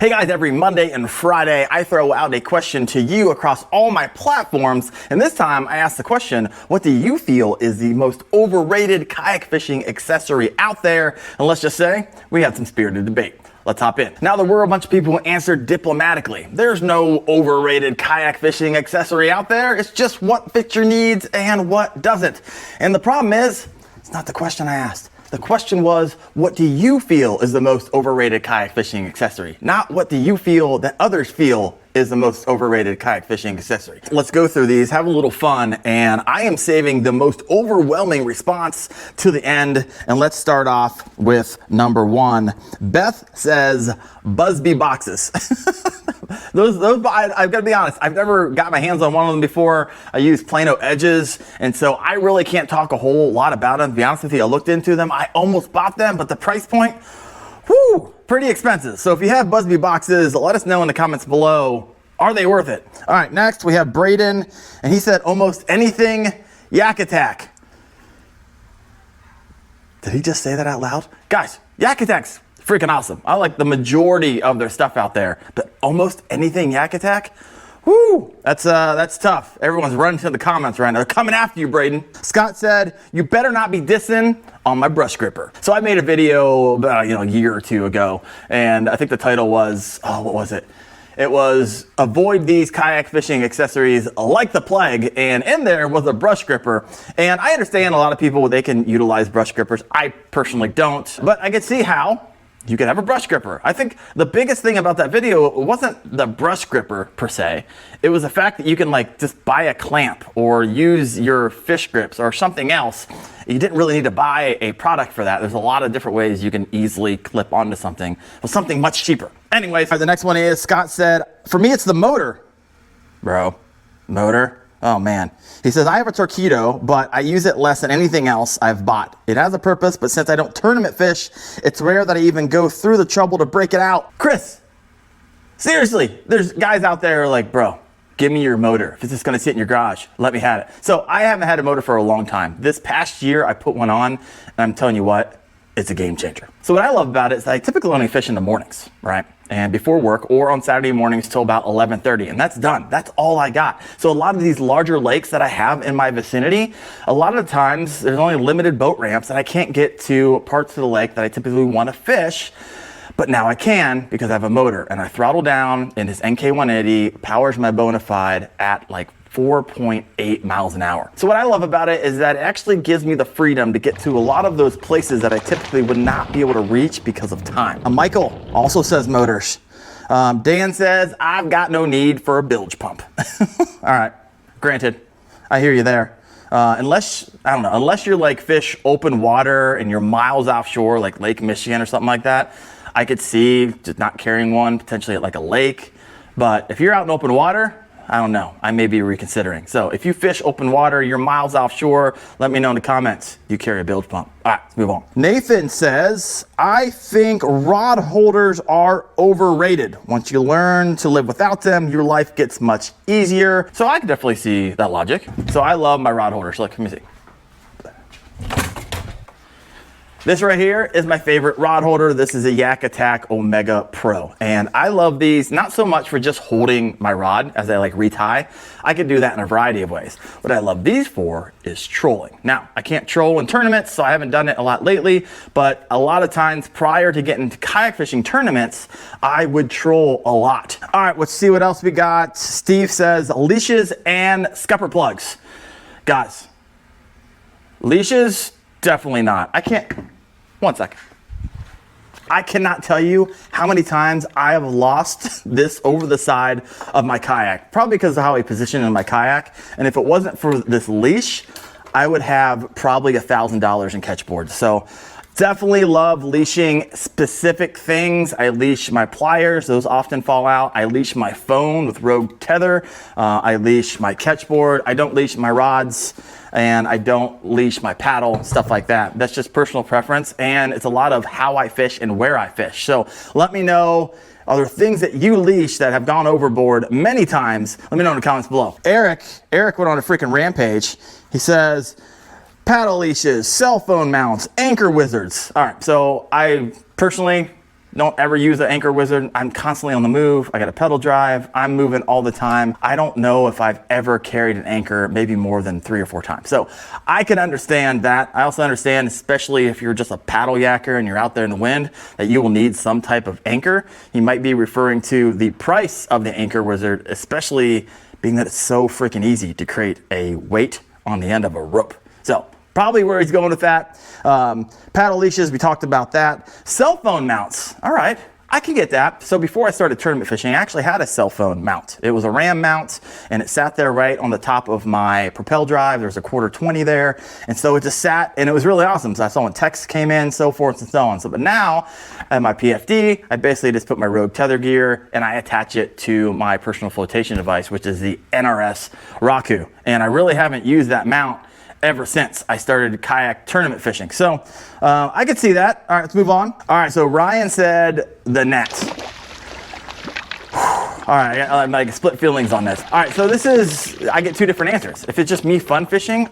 Hey guys, every Monday and Friday, I throw out a question to you across all my platforms. And this time I asked the question, what do you feel is the most overrated kayak fishing accessory out there? And let's just say we had some spirited debate. Let's hop in. Now, there were a bunch of people who answered diplomatically. There's no overrated kayak fishing accessory out there. It's just what fits your needs and what doesn't. And the problem is, it's not the question I asked. The question was, what do you feel is the most overrated kayak fishing accessory? Not what do you feel that others feel is the most overrated kayak fishing accessory. Let's go through these, have a little fun, and I am saving the most overwhelming response to the end. And let's start off with number one. Beth says Busby boxes. Those I've got to be honest, I've never got my hands on one of them before. I use Plano edges, and so I really can't talk a whole lot about them. To be honest with you, I looked into them. I almost bought them, but the price point, whoo, pretty expensive. So if you have Busby boxes, let us know in the comments below. Are they worth it? All right, next we have Braden, and he said almost anything Yak Attack. Did he just say that out loud? Guys, Yak Attack's freaking awesome. I like the majority of their stuff out there, but almost anything Yak Attack? Whoo, that's tough. Everyone's running to the comments right now. They're coming after you, Braden. Scott said, you better not be dissing on my brush gripper. So I made a video about a year or two ago, and I think the title was, what was it? It was avoid these kayak fishing accessories like the plague, and in there was a brush gripper. And I understand a lot of people, they can utilize brush grippers. I personally don't, but I could see how you could have a brush gripper. I think the biggest thing about that video wasn't the brush gripper per se. It was the fact that you can just buy a clamp or use your fish grips or something else. You didn't really need to buy a product for that. There's a lot of different ways you can easily clip onto something with something much cheaper. Anyways, the next one is, Scott said, for me, it's the motor. Bro, motor? Oh man. He says, I have a Torpedo, but I use it less than anything else I've bought. It has a purpose, but since I don't tournament fish, it's rare that I even go through the trouble to break it out. Chris, seriously, there's guys out there who are like, bro, give me your motor. If it's just gonna sit in your garage, let me have it. So I haven't had a motor for a long time. This past year, I put one on, and I'm telling you what, it's a game changer. So what I love about it is I typically only fish in the mornings, right? And before work or on Saturday mornings till about 11:30, and that's done. That's all I got. So a lot of these larger lakes that I have in my vicinity, a lot of the times there's only limited boat ramps and I can't get to parts of the lake that I typically want to fish. But now I can because I have a motor, and I throttle down, and this NK180 powers my Bonafide at 4.8 miles an hour. So what I love about it is that it actually gives me the freedom to get to a lot of those places that I typically would not be able to reach because of time. Michael also says motors. Dan says, I've got no need for a bilge pump. All right, granted, I hear you there. Unless you're fish open water and you're miles offshore, like Lake Michigan or something like that, I could see just not carrying one potentially at a lake. But if you're out in open water, I don't know, I may be reconsidering. So if you fish open water, you're miles offshore, let me know in the comments. Do you carry a bilge pump? All right, let's move on. Nathan says, I think rod holders are overrated. Once you learn to live without them, your life gets much easier. So I can definitely see that logic. So I love my rod holders. Let me see. This right here is my favorite rod holder. This is a Yak Attack Omega Pro. And I love these, not so much for just holding my rod as I retie. I could do that in a variety of ways. What I love these for is trolling. Now, I can't troll in tournaments, so I haven't done it a lot lately, but a lot of times prior to getting to kayak fishing tournaments, I would troll a lot. All right, let's see what else we got. Steve says leashes and scupper plugs. Guys, leashes, definitely not. One second. I cannot tell you how many times I have lost this over the side of my kayak, probably because of how I position in my kayak. And if it wasn't for this leash, I would have probably $1,000 in catch boards. So definitely love leashing specific things. I leash my pliers, those often fall out. I leash my phone with Rogue Tether. I leash my catch board. I don't leash my rods, and I don't leash my paddle, stuff like that. That's just personal preference, and it's a lot of how I fish and where I fish. So let me know, are there things that you leash that have gone overboard many times? Let me know in the comments below. Eric went on a freaking rampage. He says, paddle leashes, cell phone mounts, anchor wizards. All right, so I personally don't ever use the Anchor Wizard. I'm constantly on the move. I got a pedal drive. I'm moving all the time. I don't know if I've ever carried an anchor maybe more than 3 or 4 times. So I can understand that. I also understand, especially if you're just a paddle yacker and you're out there in the wind, that you will need some type of anchor. You might be referring to the price of the Anchor Wizard, especially being that it's so freaking easy to create a weight on the end of a rope. So probably where he's going with that. Paddle leashes, we talked about that. Cell phone mounts, all right, I can get that. So before I started tournament fishing, I actually had a cell phone mount. It was a RAM mount, and it sat there right on the top of my propel drive. There's a 1/4 there, and so it just sat, and it was really awesome. So I saw when texts came in, so forth and so on. So, but now at my PFD, I basically just put my Rogue tether gear, and I attach it to my personal flotation device, which is the NRS Raku. And I really haven't used that mount ever since I started kayak tournament fishing. So I could see that. All right, let's move on. All right, so Ryan said the net. All right, I got like split feelings on this. All right, so this is, I get 2 different answers. If it's just me fun fishing,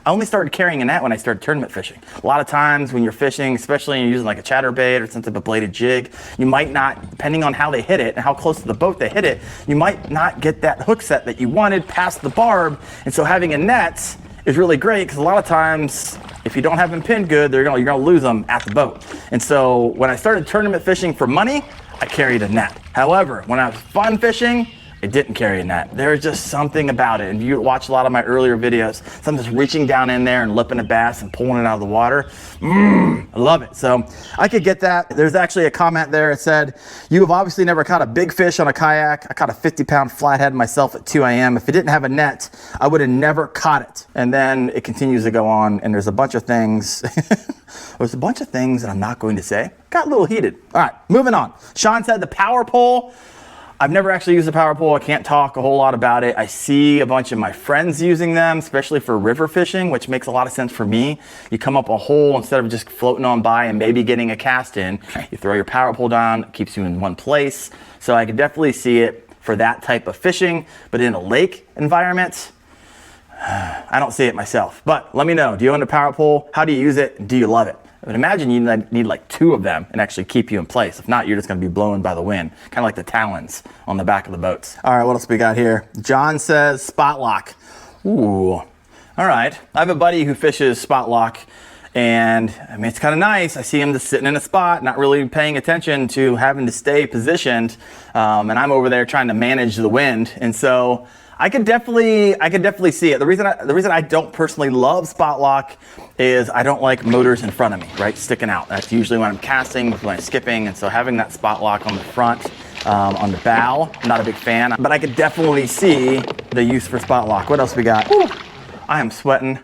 I only started carrying a net when I started tournament fishing. A lot of times when you're fishing, especially when you're using like a chatterbait or some type of bladed jig, you might not, depending on how they hit it and how close to the boat they hit it, you might not get that hook set that you wanted past the barb. And so having a net is really great because a lot of times, if you don't have them pinned good, you're gonna lose them at the boat. And so when I started tournament fishing for money, I carried a net. However, when I was fun fishing, it didn't carry a net. There's just something about it. And you watch a lot of my earlier videos, so I'm just reaching down in there and lipping a bass and pulling it out of the water. I love it. So I could get that. There's actually a comment there. It said, you have obviously never caught a big fish on a kayak. I caught a 50-pound flathead myself at 2 a.m. If it didn't have a net, I would have never caught it. And then it continues to go on, and there's a bunch of things. There's a bunch of things that I'm not going to say. Got a little heated. All right, moving on. Sean said the power pole. I've never actually used a power pole. I can't talk a whole lot about it. I see a bunch of my friends using them, especially for river fishing, which makes a lot of sense for me. You come up a hole instead of just floating on by and maybe getting a cast in. You throw your power pole down, it keeps you in one place. So I could definitely see it for that type of fishing, but in a lake environment, I don't see it myself. But let me know, do you own a power pole? How do you use it? Do you love it? I would imagine you need like 2 of them and actually keep you in place. If not, you're just gonna be blown by the wind, kind of like the talons on the back of the boats. All right, what else we got here? John says spot lock. Ooh, all right. I have a buddy who fishes spot lock, and I mean, it's kind of nice. I see him just sitting in a spot, not really paying attention to having to stay positioned. And I'm over there trying to manage the wind. And so I could definitely see it. The reason I don't personally love spot lock is I don't like motors in front of me, right, sticking out. That's usually when I'm casting, when I'm skipping, and so having that spot lock on the front, on the bow, I'm not a big fan. But I could definitely see the use for spot lock. What else we got? Whew, I am sweating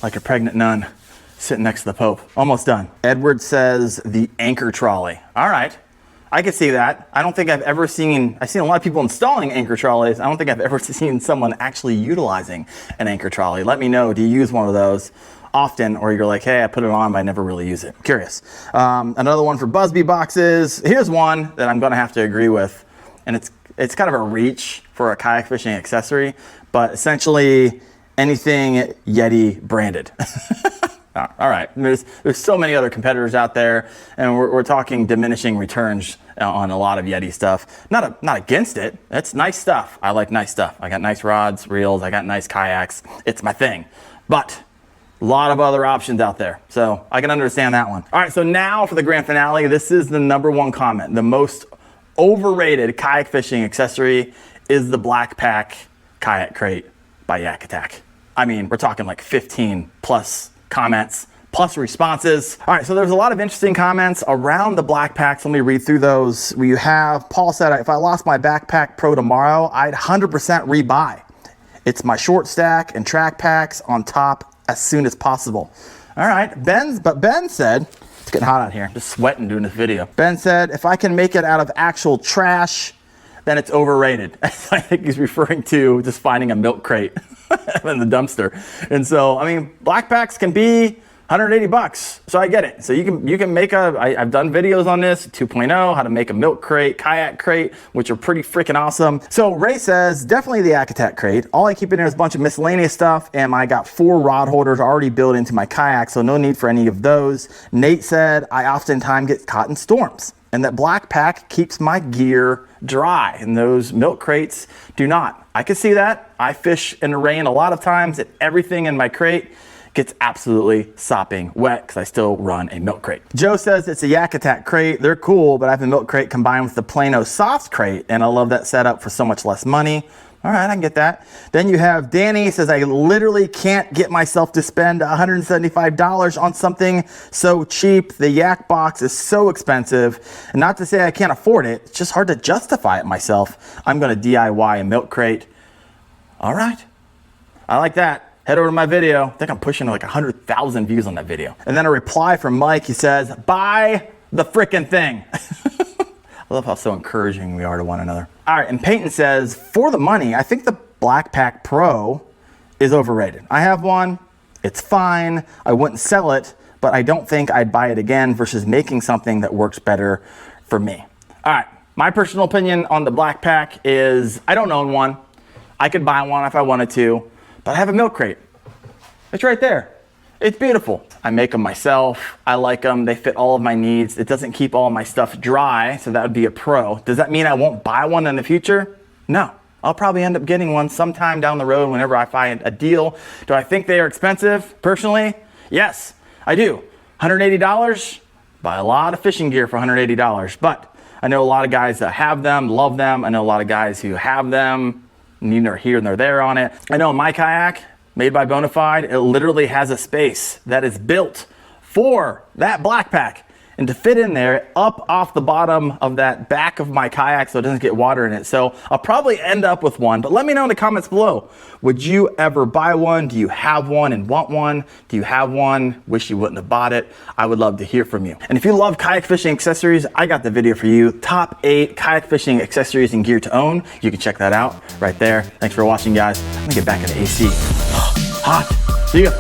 like a pregnant nun sitting next to the Pope. Almost done. Edward says the anchor trolley. All right. I could see that. I don't think I've ever seen, I've seen a lot of people installing anchor trolleys. I don't think I've ever seen someone actually utilizing an anchor trolley. Let me know, do you use one of those often, or you're like, hey, I put it on, but I never really use it? Curious. Another one for Busby boxes. Here's one that I'm gonna have to agree with, and it's kind of a reach for a kayak fishing accessory, but essentially anything Yeti branded. All right, there's so many other competitors out there, and we're talking diminishing returns on a lot of Yeti stuff. Not against it. It's nice stuff. I like nice stuff. I got nice rods, reels. I got nice kayaks. It's my thing. But a lot of other options out there, so I can understand that one. All right, so now for the grand finale. This is the #1 comment. The most overrated kayak fishing accessory is the Black Pack Kayak Crate by Yak Attack. I mean, we're talking like 15 plus comments plus responses. All right, so there's a lot of interesting comments around the Black Packs. Let me read through those. We have Paul said, if I lost my Backpack Pro tomorrow, I'd 100% rebuy. It's my short stack and track packs on top as soon as possible. All right, Ben said, it's getting hot out here, just sweating doing this video. Ben said, if I can make it out of actual trash, then it's overrated. I think he's referring to just finding a milk crate in the dumpster. And so, I mean, Black Packs can be 180 bucks. So I get it. So you can make I've done videos on this, 2.0, how to make a milk crate, kayak crate, which are pretty freaking awesome. So Ray says, definitely the Yak Attack crate. All I keep in there is a bunch of miscellaneous stuff, and I got 4 rod holders already built into my kayak, so no need for any of those. Nate said, I oftentimes get caught in storms, and that black pack keeps my gear dry, and those milk crates do not. I can see that. I fish in the rain a lot of times, and everything in my crate gets absolutely sopping wet because I still run a milk crate. Joe says it's a Yak Attack crate. They're cool, but I have a milk crate combined with the Plano soft crate, and I love that setup for so much less money. All right, I can get that. Then you have Danny says, I literally can't get myself to spend $175 on something so cheap. The Yak box is so expensive. And not to say I can't afford it, it's just hard to justify it myself. I'm gonna DIY a milk crate. All right, I like that. Head over to my video. I think I'm pushing like 100,000 views on that video. And then a reply from Mike, he says, buy the frickin' thing. I love how so encouraging we are to one another. All right, and Peyton says, for the money, I think the Black Pack Pro is overrated. I have one, it's fine. I wouldn't sell it, but I don't think I'd buy it again versus making something that works better for me. All right, my personal opinion on the Black Pack is I don't own one. I could buy one if I wanted to, but I have a milk crate. It's right there. It's beautiful. I make them myself. I like them. They fit all of my needs. It doesn't keep all of my stuff dry, so that would be a pro. Does that mean I won't buy one in the future? No. I'll probably end up getting one sometime down the road whenever I find a deal. Do I think they are expensive? Personally, yes, I do. $180? Buy a lot of fishing gear for $180. But I know a lot of guys that have them, love them. I know a lot of guys who have them, neither here nor there on it. I know my kayak, made by Bonafide, it literally has a space that is built for that black pack. And to fit in there, up off the bottom of that back of my kayak so it doesn't get water in it. So I'll probably end up with one, but let me know in the comments below. Would you ever buy one? Do you have one and want one? Do you have one? Wish you wouldn't have bought it? I would love to hear from you. And if you love kayak fishing accessories, I got the video for you. Top 8 kayak fishing accessories and gear to own. You can check that out right there. Thanks for watching, guys. I'm gonna get back into AC. Hot. See ya.